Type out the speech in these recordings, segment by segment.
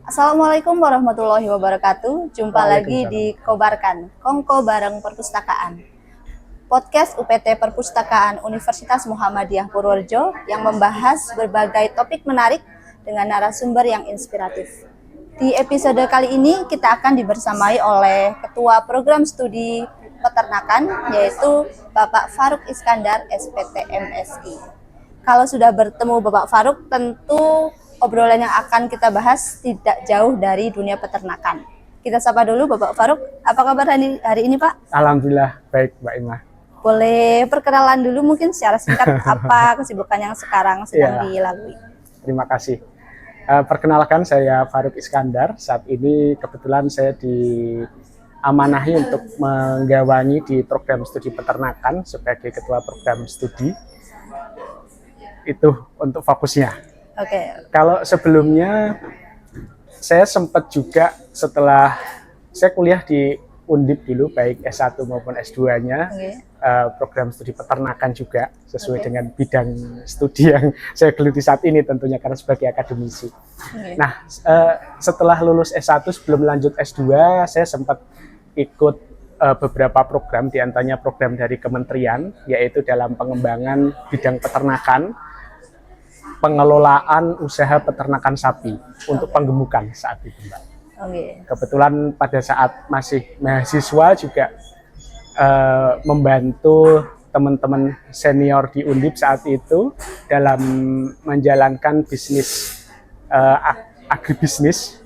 Assalamualaikum warahmatullahi wabarakatuh. Jumpa lagi di Kobarkan, Kongko bareng Perpustakaan. Podcast UPT Perpustakaan Universitas Muhammadiyah Purworejo yang membahas berbagai topik menarik dengan narasumber yang inspiratif. Di episode kali ini kita akan dibersamai oleh Ketua Program Studi Peternakan, yaitu Bapak Faruk Iskandar, SPT MSI. Kalau sudah bertemu Bapak Faruk, tentu obrolan yang akan kita bahas tidak jauh dari dunia peternakan. Kita sapa dulu Bapak Faruk, apa kabar hari ini Pak? Alhamdulillah baik Mbak Ima. Boleh perkenalan dulu mungkin secara singkat apa kesibukan yang sekarang sedang dilalui? Terima kasih. Perkenalkan, saya Faruk Iskandar. Saat ini kebetulan saya diamanahi untuk menggawangi di program studi peternakan sebagai ketua program studi. Itu untuk fokusnya. Oke. Kalau sebelumnya saya sempat juga setelah saya kuliah di Undip dulu, baik S1 maupun S2-nya, program studi peternakan juga, sesuai dengan bidang studi yang saya geluti saat ini tentunya karena sebagai akademisi. Nah, setelah lulus S1 sebelum lanjut S2, saya sempat ikut beberapa program, diantaranya program dari kementerian, yaitu dalam pengembangan bidang peternakan, pengelolaan usaha peternakan sapi untuk penggemukan saat itu, Mbak. Kebetulan pada saat masih mahasiswa juga membantu teman-teman senior di Undip saat itu dalam menjalankan bisnis agribisnis,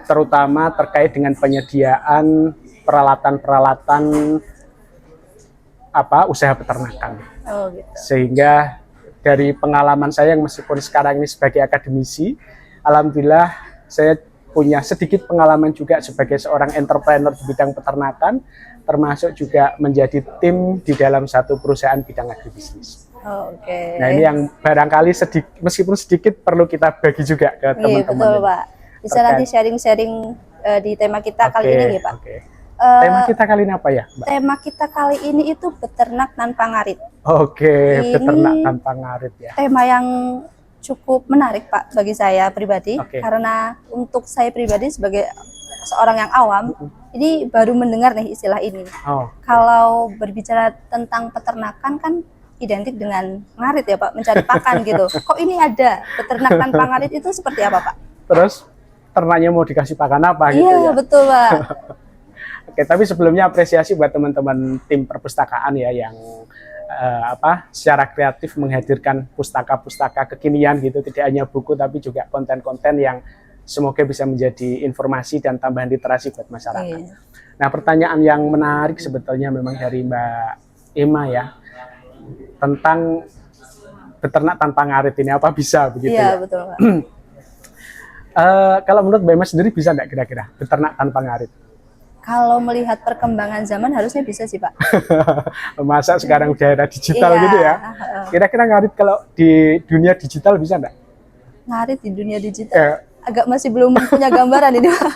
terutama terkait dengan penyediaan peralatan-peralatan usaha peternakan. Sehingga dari pengalaman saya yang meskipun sekarang ini sebagai akademisi, alhamdulillah saya punya sedikit pengalaman juga sebagai seorang entrepreneur di bidang peternakan, termasuk juga menjadi tim di dalam satu perusahaan bidang agribisnis. Nah, ini yang barangkali meskipun sedikit perlu kita bagi juga ke teman-teman. Betul, Pak. Bisa nanti sharing-sharing di tema kita kali ini ya, Pak. Tema kita kali ini apa ya, Mbak? Tema kita kali ini itu beternak tanpa ngarit. Beternak tanpa ngarit ya. Tema yang cukup menarik Pak bagi saya pribadi, karena untuk saya pribadi sebagai seorang yang awam, ini baru mendengar nih istilah ini. Kalau berbicara tentang peternakan kan identik dengan ngarit ya Pak, mencari pakan gitu. Kok ini ada beternak tanpa ngarit, itu seperti apa Pak? Terus ternaknya mau dikasih pakan apa gitu ya? Iya betul Pak. Tapi sebelumnya apresiasi buat teman-teman tim perpustakaan ya yang secara kreatif menghadirkan pustaka-pustaka kekinian gitu, tidak hanya buku tapi juga konten-konten yang semoga bisa menjadi informasi dan tambahan literasi buat masyarakat. Nah, pertanyaan yang menarik sebetulnya memang dari Mbak Ima ya, tentang beternak tanpa ngarit ini apa bisa begitu ya? Iya betul Pak. Kalau menurut Mbak Ima sendiri bisa nggak kira-kira beternak tanpa ngarit? Kalau melihat perkembangan zaman harusnya bisa sih Pak. Masa sekarang udah era digital gitu ya? Kira-kira ngarit kalau di dunia digital bisa nggak? Ngarit di dunia digital? Agak masih belum punya gambaran ini Pak.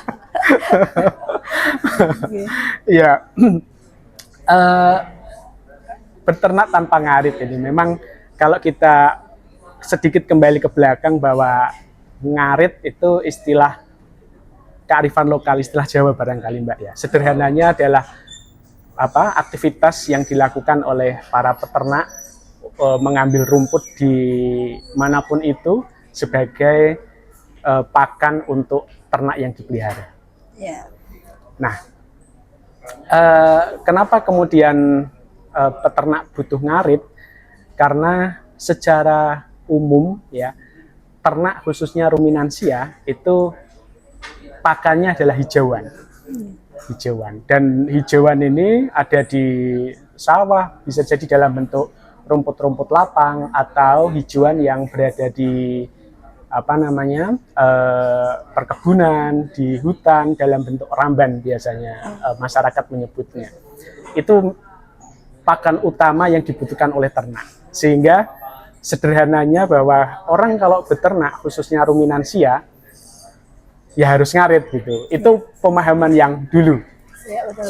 Iya. Beternak tanpa ngarit ini memang kalau kita sedikit kembali ke belakang bahwa ngarit itu istilah kearifan lokal, istilah Jawa barangkali Mbak ya. Sederhananya adalah aktivitas yang dilakukan oleh para peternak mengambil rumput di manapun itu sebagai pakan untuk ternak yang dipelihara. Nah, kenapa kemudian peternak butuh ngarit? Karena secara umum ya, ternak khususnya ruminansia itu pakannya adalah hijauan. Dan hijauan ini ada di sawah, bisa jadi dalam bentuk rumput-rumput lapang atau hijauan yang berada di perkebunan, di hutan dalam bentuk ramban biasanya masyarakat menyebutnya. Itu pakan utama yang dibutuhkan oleh ternak. Sehingga sederhananya bahwa orang kalau beternak khususnya ruminansia ya harus ngarit gitu. Itu pemahaman yang dulu.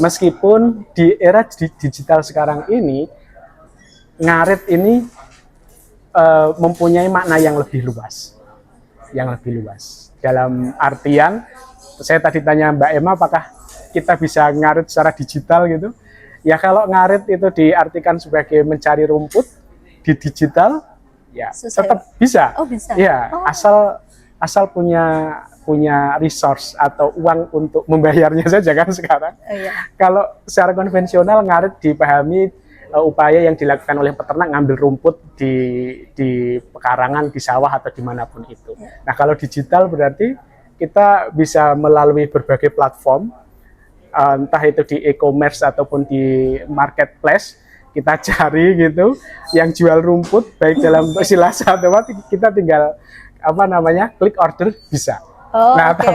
Meskipun di era digital sekarang ini, ngarit ini mempunyai makna yang lebih luas. Dalam artian, saya tadi tanya Mbak Emma, apakah kita bisa ngarit secara digital gitu? Ya kalau ngarit itu diartikan sebagai mencari rumput di digital, ya Susah tetap ya? bisa. Oh, bisa. Ya, Oh. asal punya resource atau uang untuk membayarnya saja kan sekarang. Oh, iya. Kalau secara konvensional ngarit dipahami upaya yang dilakukan oleh peternak ngambil rumput di pekarangan, di sawah atau dimanapun itu. Nah kalau digital berarti kita bisa melalui berbagai platform, entah itu di e-commerce ataupun di marketplace, kita cari gitu yang jual rumput baik dalam bentuk silasa atau apa, kita tinggal klik order bisa. Oh, Nah, oke.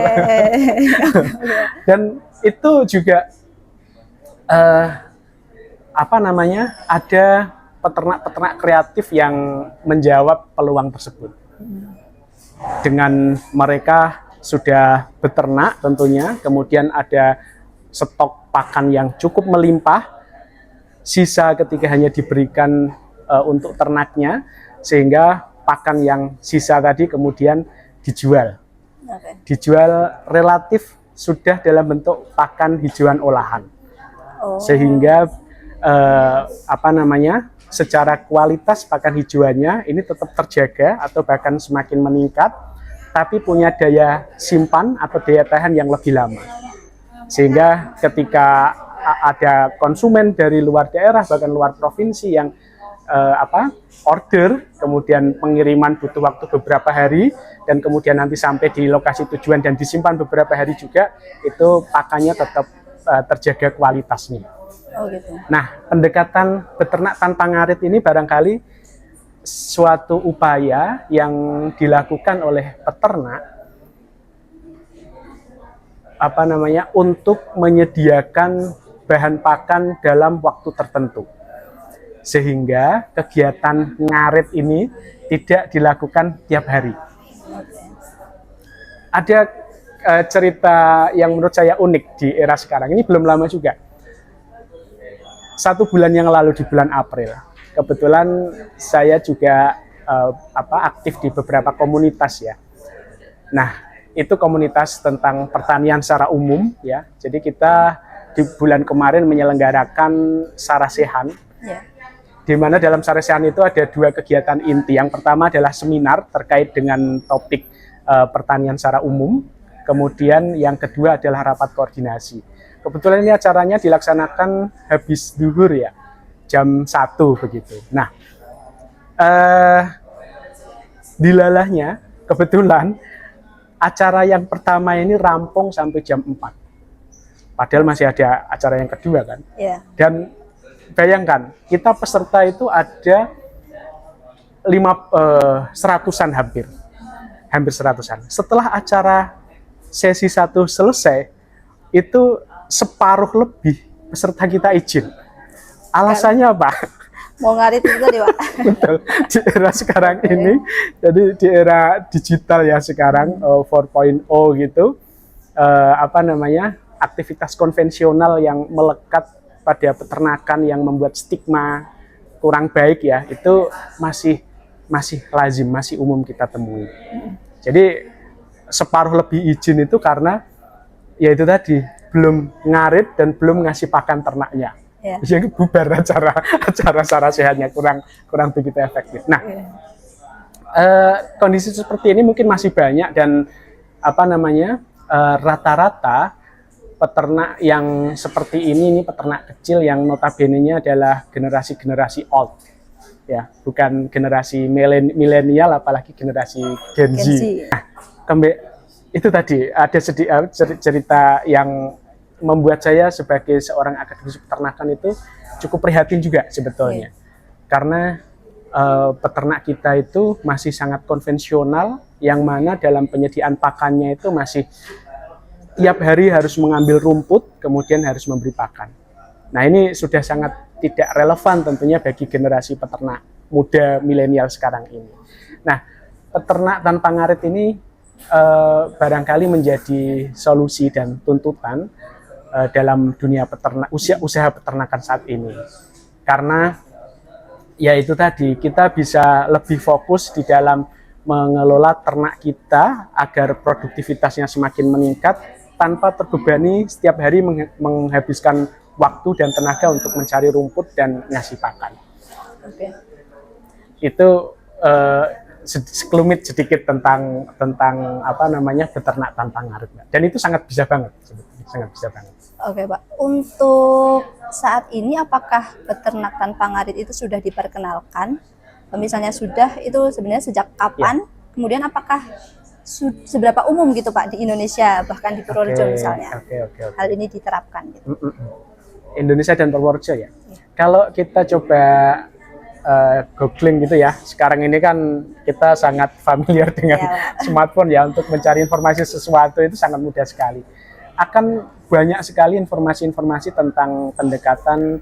dan itu juga ada peternak-peternak kreatif yang menjawab peluang tersebut. Dengan mereka sudah beternak tentunya, kemudian ada stok pakan yang cukup melimpah, sisa ketika hanya diberikan untuk ternaknya, sehingga pakan yang sisa tadi kemudian dijual. Oke. Dijual relatif sudah dalam bentuk pakan hijauan olahan. Oh. Sehingga secara kualitas pakan hijauannya ini tetap terjaga atau bahkan semakin meningkat, tapi punya daya simpan atau daya tahan yang lebih lama. Sehingga ketika ada konsumen dari luar daerah bahkan luar provinsi yang order, kemudian pengiriman butuh waktu beberapa hari, dan kemudian nanti sampai di lokasi tujuan dan disimpan beberapa hari juga, itu pakannya tetap terjaga kualitasnya. Oh gitu. Nah, pendekatan beternak tanpa ngarit ini barangkali suatu upaya yang dilakukan oleh peternak untuk menyediakan bahan pakan dalam waktu tertentu. Sehingga kegiatan ngarit ini tidak dilakukan tiap hari. Ada cerita yang menurut saya unik di era sekarang. Ini belum lama juga. 1 bulan yang lalu di bulan April, kebetulan saya juga aktif di beberapa komunitas ya. Nah, itu komunitas tentang pertanian secara umum ya. Jadi kita di bulan kemarin menyelenggarakan sarasehan. Yeah. Di mana dalam sarasehan itu ada 2 kegiatan inti. Yang pertama adalah seminar terkait dengan topik pertanian secara umum. Kemudian yang kedua adalah rapat koordinasi. Kebetulan ini acaranya dilaksanakan habis zuhur ya, jam 1 begitu. Nah, dilalahnya kebetulan acara yang pertama ini rampung sampai jam 4. Padahal masih ada acara yang kedua kan. Yeah. Dan bayangkan, kita peserta itu ada 100-an hampir 100-an. Setelah acara sesi 1 selesai, itu separuh lebih peserta kita izin. Alasannya apa? Mau ngarit itu tadi, Pak. Betul. Di era sekarang ini, jadi di era digital ya sekarang 4.0 gitu, aktivitas konvensional yang melekat pada peternakan yang membuat stigma kurang baik ya, itu masih lazim, masih umum kita temui. Jadi separuh lebih izin itu karena ya itu tadi, belum ngarit dan belum ngasih pakan ternaknya. Yeah. Yang bubar acara sarasehannya kurang begitu efektif. Nah, kondisi seperti ini mungkin masih banyak dan rata-rata peternak yang seperti ini peternak kecil yang notabene-nya adalah generasi old. Ya, bukan generasi milenial apalagi generasi Gen Z. Nah, itu tadi ada cerita yang membuat saya sebagai seorang akademisi peternakan itu cukup prihatin juga sebetulnya. Karena peternak kita itu masih sangat konvensional, yang mana dalam penyediaan pakannya itu masih tiap hari harus mengambil rumput, kemudian harus memberi pakan. Nah, ini sudah sangat tidak relevan tentunya bagi generasi peternak muda milenial sekarang ini. Nah, peternak tanpa ngarit ini barangkali menjadi solusi dan tuntutan dalam dunia usaha peternakan saat ini. Karena ya itu tadi, kita bisa lebih fokus di dalam mengelola ternak kita agar produktivitasnya semakin meningkat tanpa terbebani setiap hari menghabiskan waktu dan tenaga untuk mencari rumput dan ngasih pakan. Oke. Itu sekelumit sedikit tentang apa namanya beternak tanpa ngarit, Mbak. Dan itu sangat bisa banget, sebetulnya sangat bisa banget. Oke, Pak. Untuk saat ini apakah beternak tanpa ngarit itu sudah diperkenalkan? Misalnya sudah, itu sebenarnya sejak kapan? Ya. Kemudian apakah seberapa umum gitu Pak di Indonesia, bahkan di Purworejo misalnya? Oke. Hal ini diterapkan gitu. Indonesia dan Purworejo ya. Kalau kita coba googling gitu ya, sekarang ini kan kita sangat familiar dengan smartphone ya, untuk mencari informasi sesuatu itu sangat mudah sekali. Akan banyak sekali informasi-informasi tentang pendekatan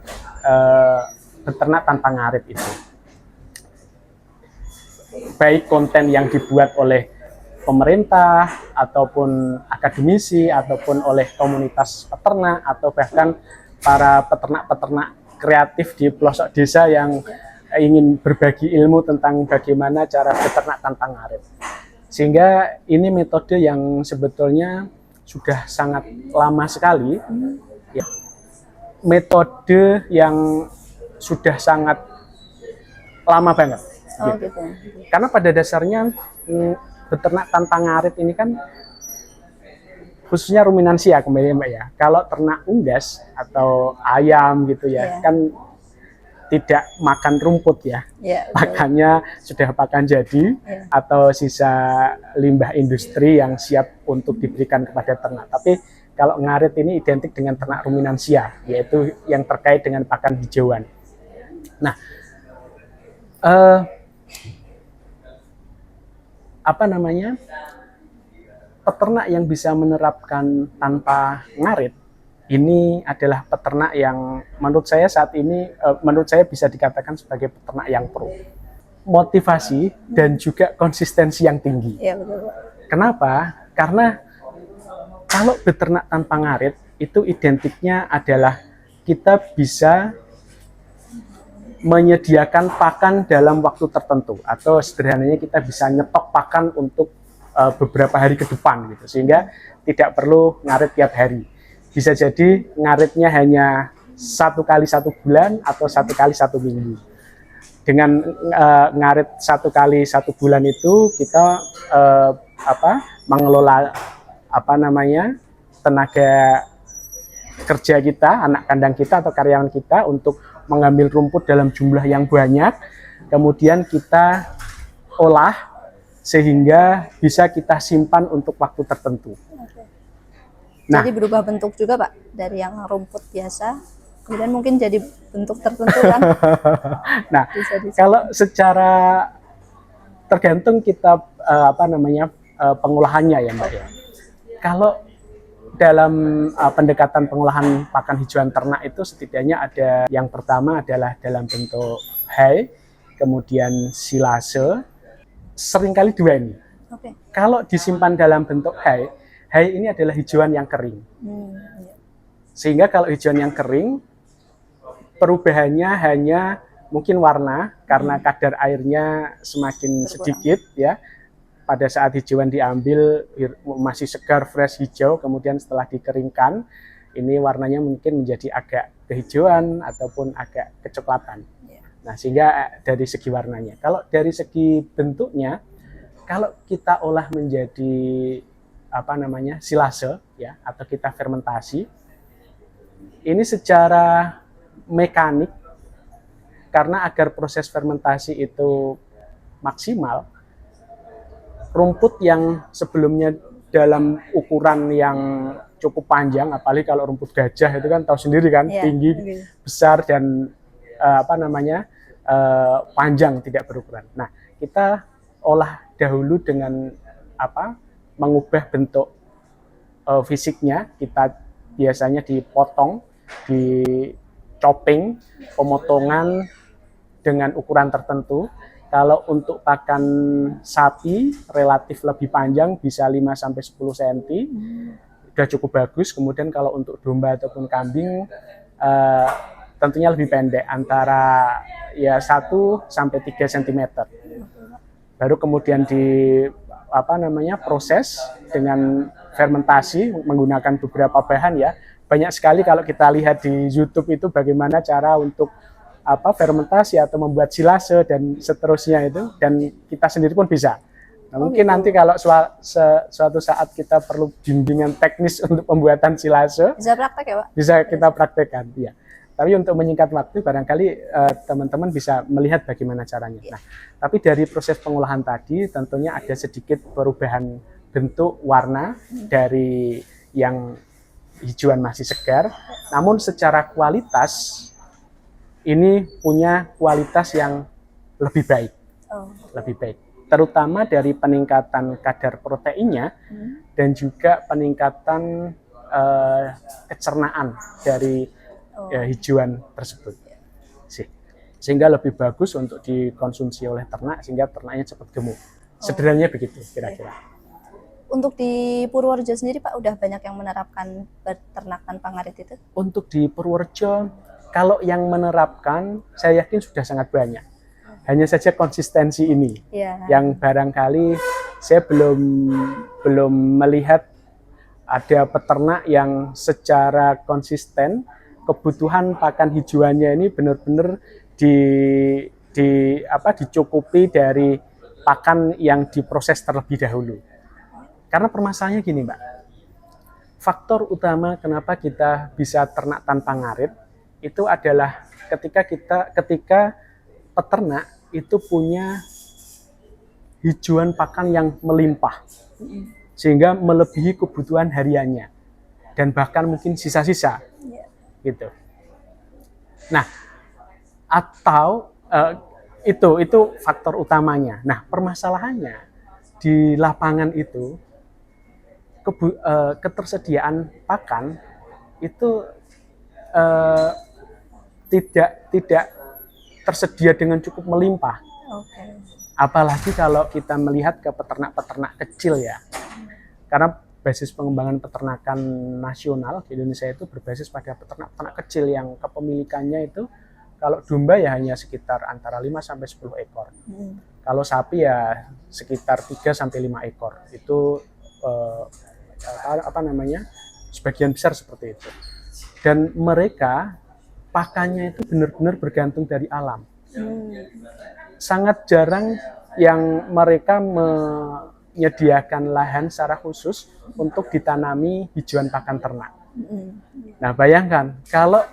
beternak tanpa ngarit itu. Baik konten yang dibuat oleh pemerintah, ataupun akademisi, ataupun oleh komunitas peternak, atau bahkan para peternak-peternak kreatif di pelosok desa yang ingin berbagi ilmu tentang bagaimana cara beternak tanpa ngarit. Sehingga ini metode yang sebetulnya sudah sangat lama sekali, ya. Metode yang sudah sangat lama banget. Gitu. Karena pada dasarnya beternak tanpa ngarit ini kan khususnya ruminansia kembali Mbak ya. Kalau ternak unggas atau ayam gitu ya, kan tidak makan rumput ya, pakannya sudah pakan jadi atau sisa limbah industri yang siap untuk diberikan kepada ternak. Tapi kalau ngarit ini identik dengan ternak ruminansia, yaitu yang terkait dengan pakan hijauan. Nah, peternak yang bisa menerapkan tanpa ngarit ini adalah peternak yang menurut saya saat ini bisa dikatakan sebagai peternak yang pro. Motivasi dan juga konsistensi yang tinggi. Ya, betul. Kenapa? Karena kalau beternak tanpa ngarit itu identiknya adalah kita bisa menyediakan pakan dalam waktu tertentu, atau sederhananya kita bisa nyetok pakan untuk beberapa hari ke depan gitu, sehingga tidak perlu ngarit tiap hari. Bisa jadi ngaritnya hanya 1 kali 1 bulan atau 1 kali 1 minggu. Dengan ngarit 1 kali 1 bulan itu kita mengelola tenaga kerja kita, anak kandang kita atau karyawan kita untuk mengambil rumput dalam jumlah yang banyak, kemudian kita olah sehingga bisa kita simpan untuk waktu tertentu. Nah, jadi berubah bentuk juga Pak, dari yang rumput biasa, kemudian mungkin jadi bentuk tertentu kan? Nah, kalau secara tergantung kita pengolahannya ya Mbak ya. Kalau dalam pendekatan pengolahan pakan hijauan ternak itu setidaknya ada, yang pertama adalah dalam bentuk hay, kemudian silase, seringkali 2 ini. Kalau disimpan dalam bentuk hay ini adalah hijauan yang kering. Sehingga kalau hijauan yang kering, perubahannya hanya mungkin warna, karena kadar airnya semakin sedikit ya. Pada saat hijauan diambil masih segar, fresh hijau, kemudian setelah dikeringkan, ini warnanya mungkin menjadi agak kehijauan ataupun agak kecoklatan. Nah, sehingga dari segi warnanya. Kalau dari segi bentuknya, kalau kita olah menjadi silase ya, atau kita fermentasi, ini secara mekanik, karena agar proses fermentasi itu maksimal, rumput yang sebelumnya dalam ukuran yang cukup panjang, apalagi kalau rumput gajah itu kan tahu sendiri kan, tinggi, besar, dan panjang, tidak berukuran. Nah, kita olah dahulu dengan mengubah bentuk fisiknya. Kita biasanya dipotong, di chopping, pemotongan dengan ukuran tertentu. Kalau untuk pakan sapi relatif lebih panjang, bisa 5-10 cm, sudah cukup bagus. Kemudian kalau untuk domba ataupun kambing tentunya lebih pendek, antara 1-3 cm. baru kemudian di proses dengan fermentasi menggunakan beberapa bahan ya. Banyak sekali kalau kita lihat di YouTube itu bagaimana cara untuk fermentasi atau membuat silase dan seterusnya itu, dan kita sendiri pun bisa. Nah, mungkin nanti kalau suatu saat kita perlu bimbingan teknis untuk pembuatan silase, Bisa praktek ya, Pak? bisa kita praktekkan, ya. Tapi untuk menyingkat waktu, barangkali teman-teman bisa melihat bagaimana caranya. Nah, tapi dari proses pengolahan tadi, tentunya ada sedikit perubahan bentuk warna dari yang hijauan masih segar, namun secara kualitas ini punya kualitas yang lebih baik, lebih baik. Terutama dari peningkatan kadar proteinnya dan juga peningkatan kecernaan dari hijauan tersebut, sehingga lebih bagus untuk dikonsumsi oleh ternak, sehingga ternaknya cepat gemuk. Sederhananya begitu kira-kira. Untuk di Purworejo sendiri, Pak, udah banyak yang menerapkan peternakan pangarit itu? Untuk di Purworejo, kalau yang menerapkan, saya yakin sudah sangat banyak. Hanya saja konsistensi ini yang barangkali saya belum melihat ada peternak yang secara konsisten kebutuhan pakan hijauannya ini benar-benar dicukupi dari pakan yang diproses terlebih dahulu. Karena permasalahannya gini, Mbak. Faktor utama kenapa kita bisa ternak tanpa ngarit itu adalah ketika peternak itu punya hijauan pakan yang melimpah, sehingga melebihi kebutuhan hariannya dan bahkan mungkin sisa-sisa, gitu. Nah, atau itu faktor utamanya. Nah, permasalahannya di lapangan itu ketersediaan pakan itu tidak tersedia dengan cukup melimpah. Apalagi kalau kita melihat ke peternak-peternak kecil ya. Karena basis pengembangan peternakan nasional di Indonesia itu berbasis pada peternak-peternak kecil yang kepemilikannya itu kalau domba ya hanya sekitar antara 5 sampai 10 ekor. Kalau sapi ya sekitar 3 sampai 5 ekor. Itu sebagian besar seperti itu. Dan mereka pakannya itu benar-benar bergantung dari alam. Sangat jarang yang mereka menyediakan lahan secara khusus untuk ditanami hijauan pakan ternak. Nah, bayangkan kalau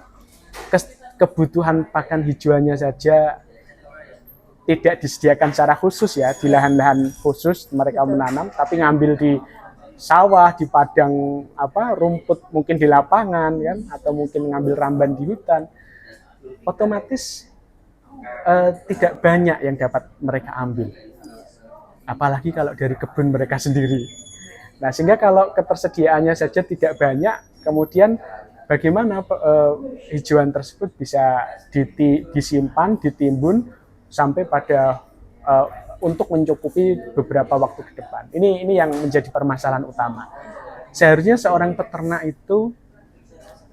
kebutuhan pakan hijauannya saja tidak disediakan secara khusus ya, di lahan-lahan khusus mereka menanam, tapi ngambil di sawah, di padang rumput mungkin di lapangan kan, atau mungkin ngambil ramban di hutan, otomatis tidak banyak yang dapat mereka ambil. Apalagi kalau dari kebun mereka sendiri. Nah, sehingga kalau ketersediaannya saja tidak banyak, kemudian bagaimana hijauan tersebut bisa disimpan, ditimbun sampai pada untuk mencukupi beberapa waktu ke depan. Ini yang menjadi permasalahan utama. Seharusnya seorang peternak itu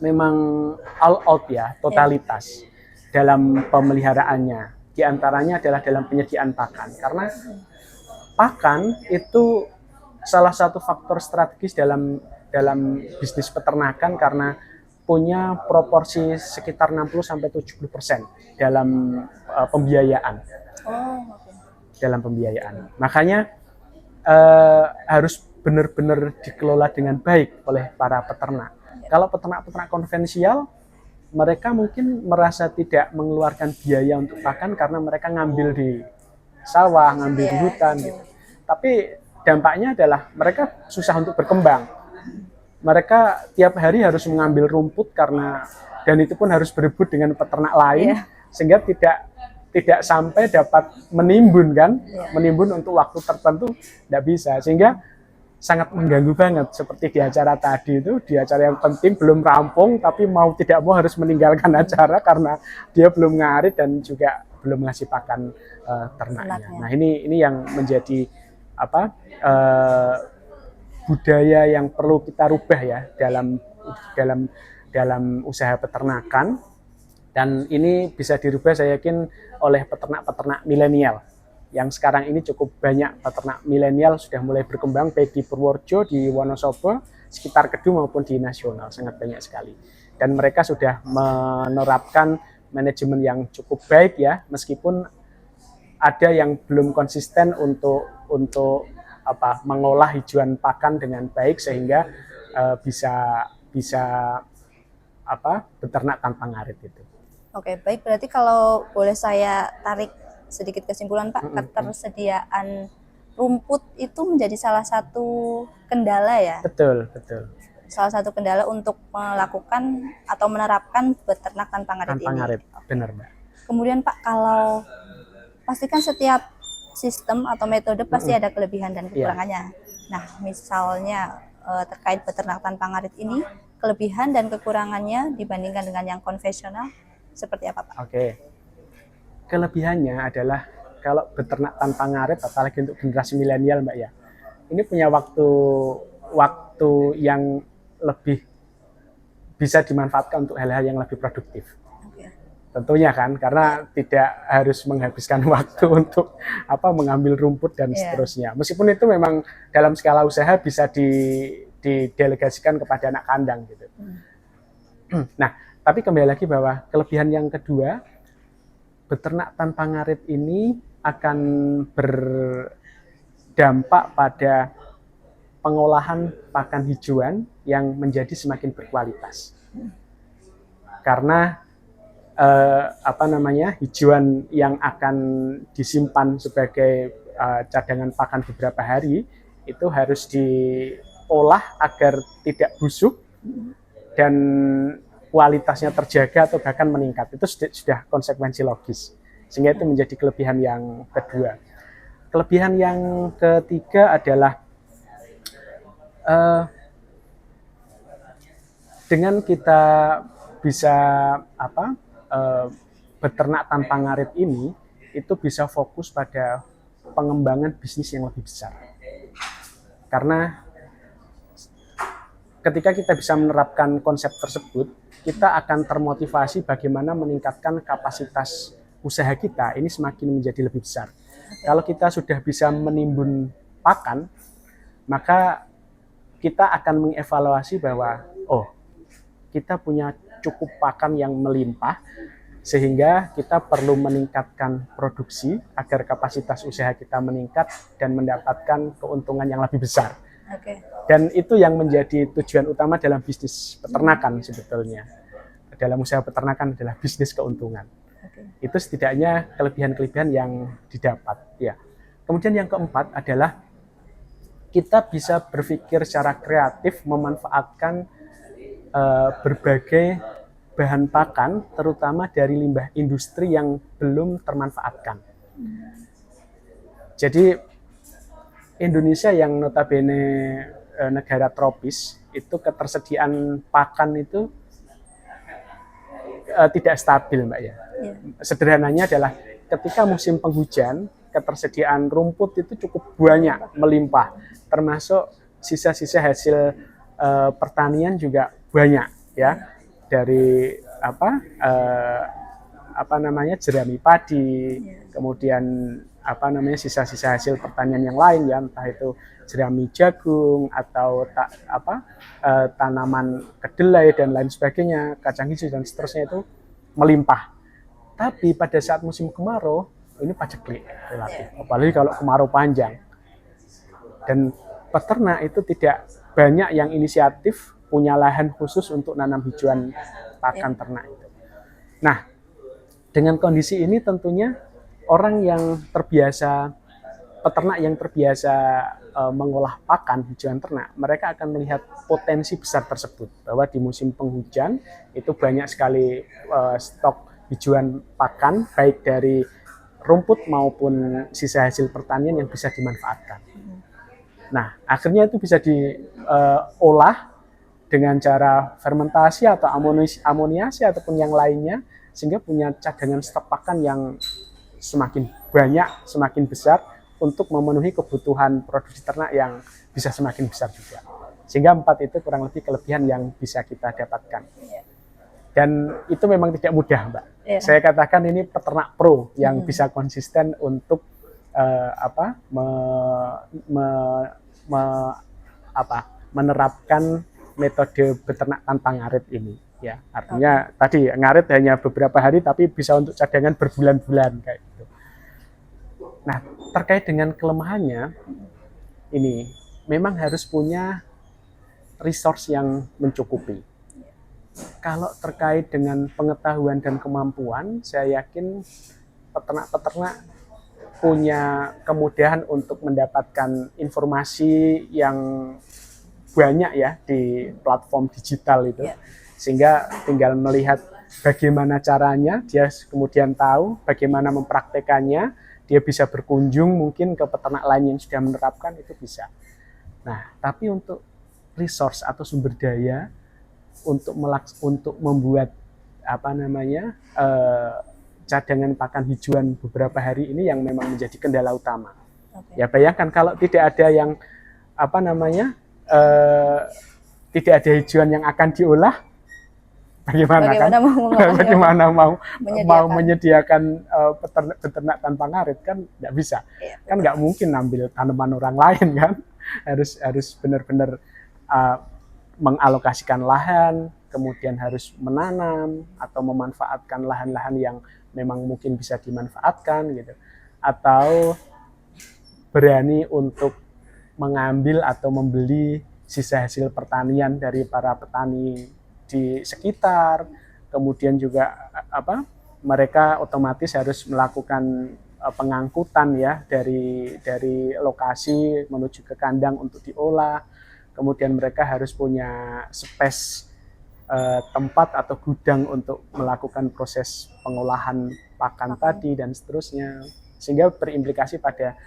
memang all out ya, totalitas dalam pemeliharaannya. Di antaranya adalah dalam penyediaan pakan. Karena pakan itu salah satu faktor strategis dalam bisnis peternakan, karena punya proporsi sekitar 60-70% dalam pembiayaan. Dalam pembiayaan. Makanya harus benar-benar dikelola dengan baik oleh para peternak. Kalau peternak-peternak konvensional, mereka mungkin merasa tidak mengeluarkan biaya untuk pakan karena mereka ngambil di sawah, ngambil di hutan gitu. Tapi dampaknya adalah mereka susah untuk berkembang. Mereka tiap hari harus mengambil rumput dan itu pun harus berebut dengan peternak lain, sehingga tidak sampai dapat menimbun kan, menimbun untuk waktu tertentu tidak bisa, sehingga sangat mengganggu banget. Seperti di acara tadi itu, di acara yang penting belum rampung, tapi mau tidak mau harus meninggalkan acara karena dia belum ngarit dan juga belum ngasih pakan ternaknya. Nah, ini yang menjadi budaya yang perlu kita rubah ya dalam usaha peternakan. Dan ini bisa dirubah saya yakin oleh peternak-peternak milenial. yang sekarang ini cukup banyak peternak milenial sudah mulai berkembang baik di Purworejo, di Wonosobo, sekitar Kedu maupun di nasional, sangat banyak sekali. Dan mereka sudah menerapkan manajemen yang cukup baik ya, meskipun ada yang belum konsisten untuk mengolah hijauan pakan dengan baik sehingga bisa beternak tanpa ngarit itu. Oke, baik. Berarti kalau boleh saya tarik sedikit kesimpulan, Pak, ketersediaan rumput itu menjadi salah satu kendala ya? Betul. Salah satu kendala untuk melakukan atau menerapkan beternak tanpa ngarit ini. Tanpa ngarit, benar, Mbak. Kemudian Pak, kalau pastikan setiap sistem atau metode pasti ada kelebihan dan kekurangannya. Nah, misalnya terkait beternak tanpa ngarit ini, kelebihan dan kekurangannya dibandingkan dengan yang konvensional seperti apa, Pak? Oke. Kelebihannya adalah kalau beternak tanpa ngarit, apalagi untuk generasi milenial, Mbak ya, ini punya waktu yang lebih bisa dimanfaatkan untuk hal-hal yang lebih produktif. Tentunya kan, karena tidak harus menghabiskan waktu untuk mengambil rumput dan seterusnya. Meskipun itu memang dalam skala usaha bisa didelegasikan kepada anak kandang gitu. Nah, tapi kembali lagi bahwa kelebihan yang kedua, beternak tanpa ngarit ini akan berdampak pada pengolahan pakan hijauan yang menjadi semakin berkualitas. Karena hijauan yang akan disimpan sebagai cadangan pakan beberapa hari itu harus diolah agar tidak busuk dan kualitasnya terjaga atau bahkan meningkat. Itu sudah konsekuensi logis, sehingga itu menjadi kelebihan yang kedua. Kelebihan yang ketiga adalah dengan kita bisa beternak tanpa ngarit ini, itu bisa fokus pada pengembangan bisnis yang lebih besar. Karena ketika kita bisa menerapkan konsep tersebut, kita akan termotivasi bagaimana meningkatkan kapasitas usaha kita ini semakin menjadi lebih besar. Kalau kita sudah bisa menimbun pakan, maka kita akan mengevaluasi bahwa kita punya cukup pakan yang melimpah, sehingga kita perlu meningkatkan produksi agar kapasitas usaha kita meningkat dan mendapatkan keuntungan yang lebih besar. Dan itu yang menjadi tujuan utama dalam bisnis peternakan sebetulnya. Dalam usaha peternakan adalah bisnis keuntungan. Itu setidaknya kelebihan-kelebihan yang didapat. Ya. Kemudian yang keempat adalah kita bisa berpikir secara kreatif memanfaatkan berbagai bahan pakan, terutama dari limbah industri yang belum termanfaatkan. Jadi Indonesia yang notabene negara tropis, itu ketersediaan pakan itu tidak stabil, Mbak ya. Sederhananya adalah ketika musim penghujan, ketersediaan rumput itu cukup banyak, melimpah, termasuk sisa-sisa hasil pertanian juga banyak ya, dari jerami padi, kemudian sisa-sisa hasil pertanian yang lain ya, entah itu jerami jagung atau tanaman kedelai dan lain sebagainya, kacang hijau dan seterusnya, itu melimpah. Tapi pada saat musim kemarau ini paceklik relatif, apalagi kalau kemarau panjang. Dan peternak itu tidak banyak yang inisiatif punya lahan khusus untuk nanam hijauan pakan ternak itu. Nah, dengan kondisi ini tentunya orang yang terbiasa, peternak yang terbiasa mengolah pakan hijauan ternak, mereka akan melihat potensi besar tersebut, bahwa di musim penghujan itu banyak sekali stok hijauan pakan, baik dari rumput maupun sisa hasil pertanian yang bisa dimanfaatkan. Nah, akhirnya itu bisa diolah dengan cara fermentasi atau amoniasi ataupun yang lainnya, sehingga punya cadangan stok pakan yang semakin banyak, semakin besar untuk memenuhi kebutuhan produksi ternak yang bisa semakin besar juga. Sehingga 4 itu kurang lebih kelebihan yang bisa kita dapatkan. Dan itu memang tidak mudah, Mbak. Saya katakan ini peternak pro yang bisa konsisten untuk menerapkan metode beternak tanpa ngarit ini. Ya, artinya tadi ngarit hanya beberapa hari tapi bisa untuk cadangan berbulan-bulan kayak gitu. Nah, terkait dengan kelemahannya ini memang harus punya resource yang mencukupi. Kalau terkait dengan pengetahuan dan kemampuan, saya yakin peternak-peternak punya kemudahan untuk mendapatkan informasi yang banyak ya di platform digital itu. Sehingga tinggal melihat bagaimana caranya, dia kemudian tahu bagaimana mempraktekannya, dia bisa berkunjung mungkin ke peternak lain yang sudah menerapkan, itu bisa. Nah, tapi untuk resource atau sumber daya untuk membuat cadangan pakan hijauan beberapa hari ini yang memang menjadi kendala utama. Ya bayangkan kalau tidak ada yang tidak ada hijauan yang akan diolah, bagaimana mau menyediakan peternak tanpa ngarit, kan nggak bisa. Kan nggak mungkin ambil tanaman orang lain kan. Harus benar-benar mengalokasikan lahan, kemudian harus menanam atau memanfaatkan lahan-lahan yang memang mungkin bisa dimanfaatkan gitu. Atau berani untuk mengambil atau membeli sisa hasil pertanian dari para petani di sekitar, kemudian juga mereka otomatis harus melakukan pengangkutan ya dari lokasi menuju ke kandang untuk diolah, kemudian mereka harus punya space tempat atau gudang untuk melakukan proses pengolahan pakan tadi dan seterusnya, sehingga berimplikasi pada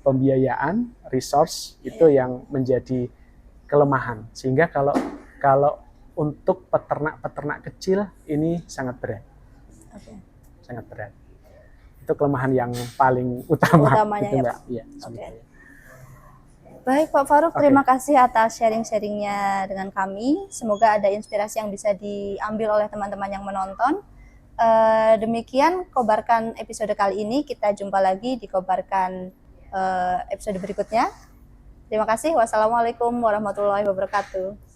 pembiayaan, resource itu yang menjadi kelemahan, sehingga kalau untuk peternak kecil ini sangat berat. Sangat berat. Itu kelemahan yang paling utamanya gitu, Mbak. Ya, Baik Pak Farouk, terima kasih atas sharing-sharingnya dengan kami. Semoga ada inspirasi yang bisa diambil oleh teman-teman yang menonton. Demikian Kobarkan episode kali ini. Kita jumpa lagi di Kobarkan episode berikutnya. Terima kasih. Wassalamualaikum warahmatullahi wabarakatuh.